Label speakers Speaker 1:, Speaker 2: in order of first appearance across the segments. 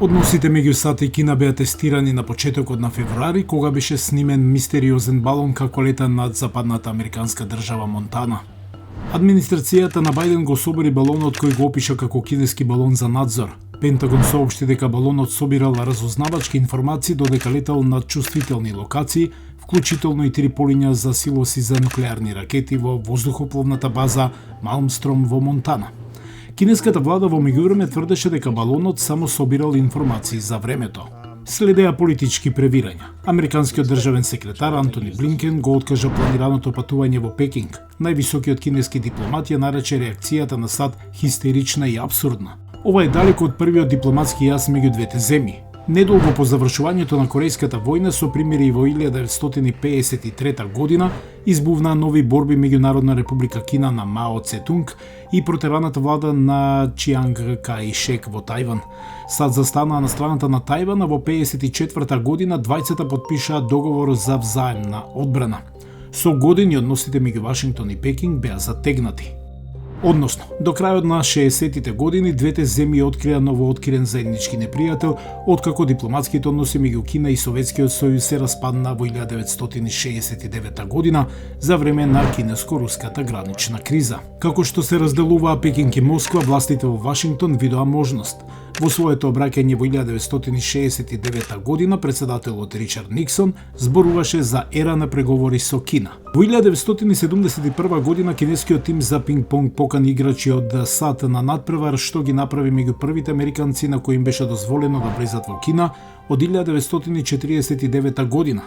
Speaker 1: Односите меѓу САД и Кина беа тестирани на почетокот на февруари, кога беше снимен мистериозен балон како лета над западната американска држава Монтана. Администрацијата на Бајден го собори балонот кој го опиша како кинески балон за надзор. Пентагон соопшти дека балонот собирал разузнавачки информации додека летал над чувствителни локации, вклучително и 3 полиња за силоси за нуклеарни ракети во воздухопловната база Малмстром во Монтана. Кинеската влада во меѓувреме тврдеше дека балонот само собирал информации за времето. Следеа политички превирања. Американскиот државен секретар Антони Блинкен го откажа планираното патување во Пекинг. Највисокиот кинески дипломат ја нарече реакцијата на САД хистерична и апсурдна. Ова е далеко од првиот дипломатски јаз меѓу двете земји. Недолго по завршувањето на Корејската војна со примири во 1953 година избувнаа нови борби меѓу Народна република Кина на Мао Цетунг и протераната влада на Чианг Кај-шек во Тајван. САД застанаа на страната на Тајван, а во 1954 година двајцата потпишаа договор за взаемна одбрана. Со години односите меѓу Вашингтон и Пекинг беа затегнати. Односно, до крајот на 60-тите години двете земји открија новооткрен заеднички непријател, откако дипломатските односи меѓу Кина и Советскиот сојуз се распадна во 1969 година за време на кинеско-руската гранична криза. Како што се разделуваа Пекинг и Москва, властите во Вашингтон видоа можност. Во своето обраќање во 1969 година председателот Ричард Никсон зборуваше за ера на преговори со Кина. Во 1971 година кинескиот тим за пинг-понг покани играчи од САД на надпревар што ги направи меѓу првите американци на кои им беше дозволено да влезат во Кина од 1949 година.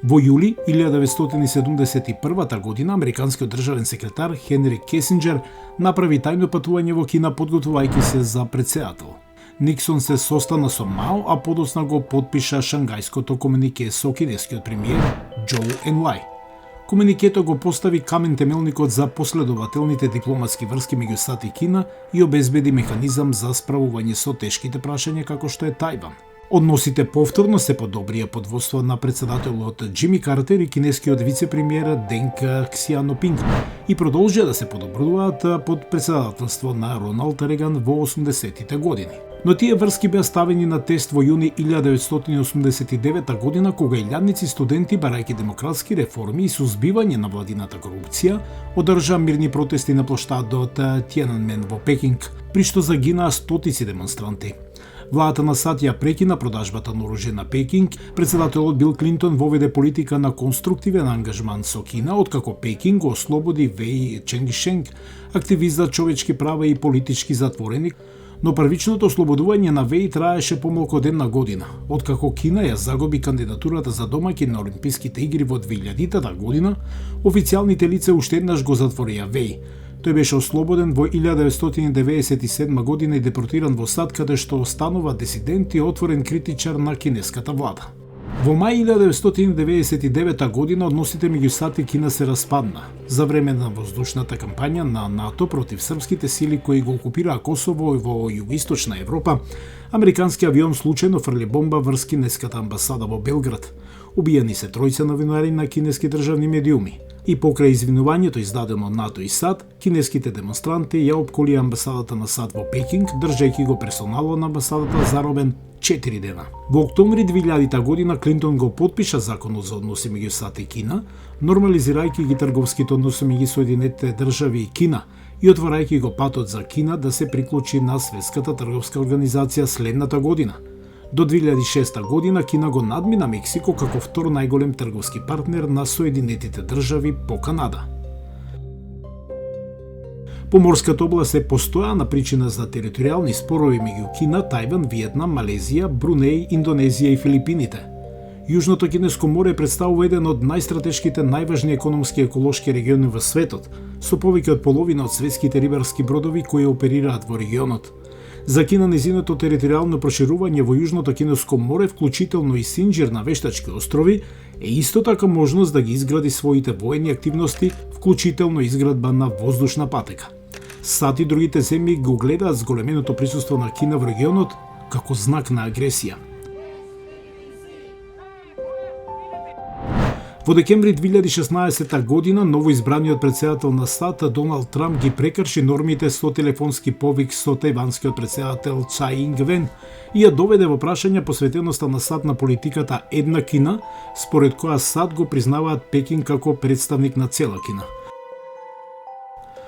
Speaker 1: Во јули 1971 година американскиот државен секретар Хенри Кесинџер направи тајно патување во Кина подготвувајќи се за претседател. Никсон се состана со Мао, а подоцна го потпиша Шангајското комунике со кинескиот премиер Џоу Енлај. Комуникето го постави камен темелникот за последователните дипломатски врски меѓу САД и Кина и обезбеди механизам за справување со тешките прашања како што е Тајван. Односите повторно се подобрија под водство на председателот Џими Картер и кинескиот вице-премиер Денг Ксијанопинг и продолжија да се подобруваат под председателство на Роналд Реган во 80-тите години. Но тие врски беа ставени на тест во јуни 1989 година, кога илјадници студенти, барајќи демократски реформи и сузбивање на владината корупција, одржаа мирни протести на плоштадот Тиенанмен во Пекинг, при што загинаа стотици демонстранти. Владата на САД ја прекина продажбата на оружје на Пекинг, председателот Бил Клинтон воведе политика на конструктивен ангажман со Кина, откако Пекинг го ослободи Веј Ченгшенг, активист за човечки права и политички затвореник, но првичното ослободување на Веј траеше помалку од една година, откако Кина ја загуби кандидатурата за домаќин на Олимписките игри во 2000 година, официјалните лица уште еднаш го затворија Веј. Тој беше ослободен во 1997 година и депортиран во САД, каде што останува дисидент и отворен критичар на кинеската влада. Во мај 1999 година односите меѓу САД и Кина се распадна за време на воздушната кампања на НАТО против српските сили кои го окупираа Косово во југоисточна Европа. Американски авион случајно фрли бомба врз кинеската амбасада во Белград. Убиени се тројца новинари на кинески државни медиуми. И покрај извинувањето издадено од НАТО и САД, кинеските демонстранти ја опколија амбасадата на САД во Пекинг, држејќи го персоналот на амбасадата заробен 4 дена. Во октомври 2000 година Клинтон го потпиша законот за односи меѓу САД и Кина, нормализирајќи ги трговските односи меѓу Соединетите држави и Кина и отворајќи го патот за Кина да се приклучи на Светската трговска организација следната година. До 2006 година Кина го надмина Мексико како втор најголем трговски партнер на Соединетите држави по Канада. Поморската област е постојана причина за територијални спорови меѓу Кина, Тајван, Виетнам, Малезија, Брунеј, Индонезија и Филипините. Јужното Кинеско море представува еден од најстратешките, најважни економски и еколошки региони во светот, со повеќе од половина од светските рибарски бродови кои оперираат во регионот. За Кина незиното територијално проширување во Јужното Кинеско море, вклучително и Синџир на Вештачки острови, е исто така можност да ги изгради своите воени активности, вклучително изградба на воздушна патека. САД и другите земји го гледаат зголеменото присуство на Кина во регионот како знак на агресија. Во декември 2016 година новоизбраниот претседател на САД Доналд Трамп ги прекрши нормите со телефонски повик со тајванскиот претседател Цај Инг-вен и ја доведе во прашање посветеноста на САД на политиката една Кина, според која САД го признаваат Пекин како представник на цела Кина.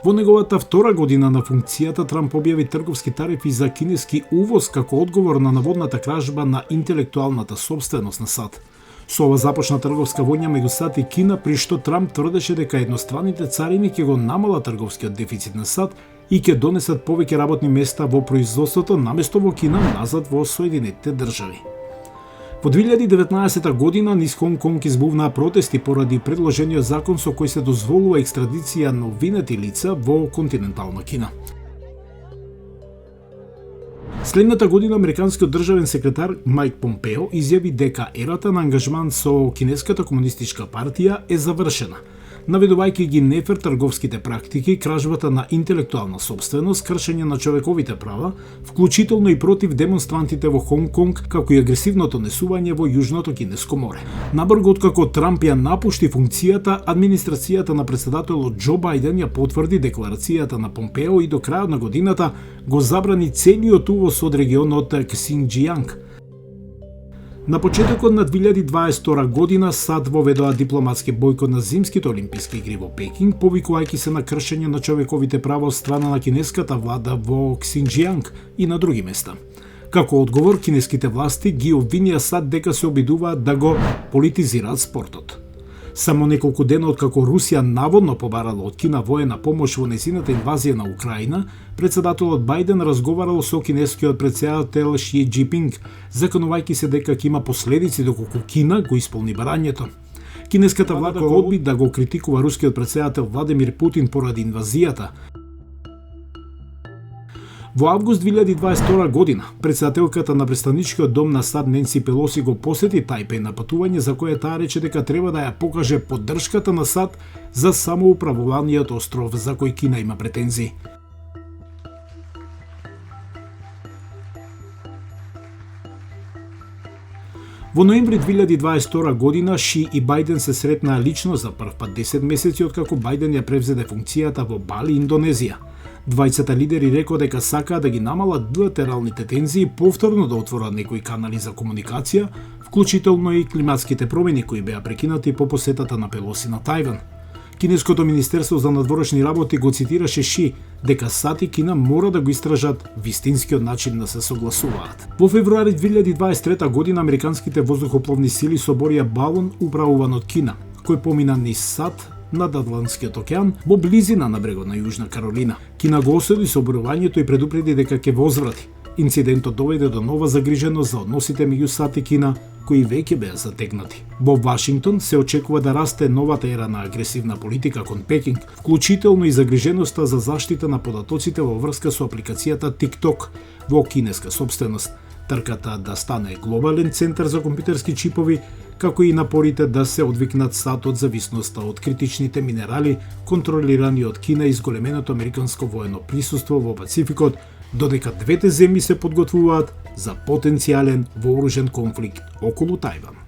Speaker 1: Во неговата втора година на функцијата, Трамп објави трговски тарифи за кинески увоз како одговор на наводната кражба на интелектуалната собственост на САД. Со ова започна трговска војна меѓу САД и Кина, при што Трамп тврдеше дека едностранните царини ќе го намалат трговскиот дефицит на САД и ќе донесат повеќе работни места во производството наместо во Кина назад во Соединетите држави. Во 2019 година низ Хонг Конг избувнаа протести поради предложениот закон со кој се дозволува екстрадиција на обвинети лица во континентална Кина. Следната година американскиот државен секретар Мајк Помпео изјави дека ерата на ангажман со Кинеската комунистичка партија е завршена, наведувајќи ги нефер трговските практики, кражбата на интелектуална собственост, кршење на човековите права, вклучително и против демонстрантите во Хонг Конг, како и агресивното несување во Јужното Кинеско море. Набрзо откако Трамп ја напушти функцијата, администрацијата на претседателот Џо Бајден ја потврди декларацијата на Помпео и до крајот на годината го забрани целиот увоз од регионот Ксинџијанг. На почетокот на 2022 година САД воведоа дипломатски бојкот на зимските олимписки игри во Пекинг, повикувајќи се на кршење на човековите права од страна на кинеската влада во Ксинџијанг и на други места. Како одговор, кинеските власти ги обвинија САД дека се обидуваат да го политизираат спортот. Само неколку дена откако Русија наводно побарала од Кина воена помош во нејзината инвазија на Украина, претседателот Бајден разговарал со кинескиот претседател Ши Џипинг, заканувајќи се дека ќе има последици доколку Кина го исполни барањето. Кинеската влада одби да го критикува рускиот претседател Владимир Путин поради инвазијата. Во август 2022 година, претседателката на представничкиот дом на САД Ненси Пелоси го посети Тајпеј на патување за кое таа рече дека треба да ја покаже поддршката на САД за самоуправуваниот остров за кој Кина има претензии. Во ноември 2022 година Ши и Бајден се сретнаа лично за прв пат 10 месеци откако Бајден ја превзеде функцијата во Бали, Индонезија. Двајцата лидери рекоа дека сакаат да ги намалат билатералните тензии и повторно да отворат некои канали за комуникација, вклучително и климатските промени кои беа прекинати по посетата на Пелоси на Тајван. Кинеското министерство за надворешни работи го цитираше Ши дека САД и Кина мора да го истражат вистинскиот начин да се согласуваат. Во февруари 2023 година американските воздухопловни сили соборија балон управуван од Кина, кој помина низ САД над Атлантскиот океан во близина на брегот на Јужна Каролина. Кина го осуди соборувањето и предупреди дека ќе возврати. Инцидентот доведе до нова загриженост за односите меѓу САД и Кина, кои веќе беа затегнати. Во Вашингтон се очекува да расте новата ера на агресивна политика кон Пекинг, вклучително и загриженоста за заштита на податоците во врска со апликацијата TikTok во кинеска собственост, трката да стане глобален центар за компјутерски чипови, како и напорите да се одвикнат САД од зависноста од критичните минерали контролирани од Кина и зголеменото американско воено присуство во Пацификот, додека двете земји се подготвуваат за потенцијален вооружен конфликт околу Тајван.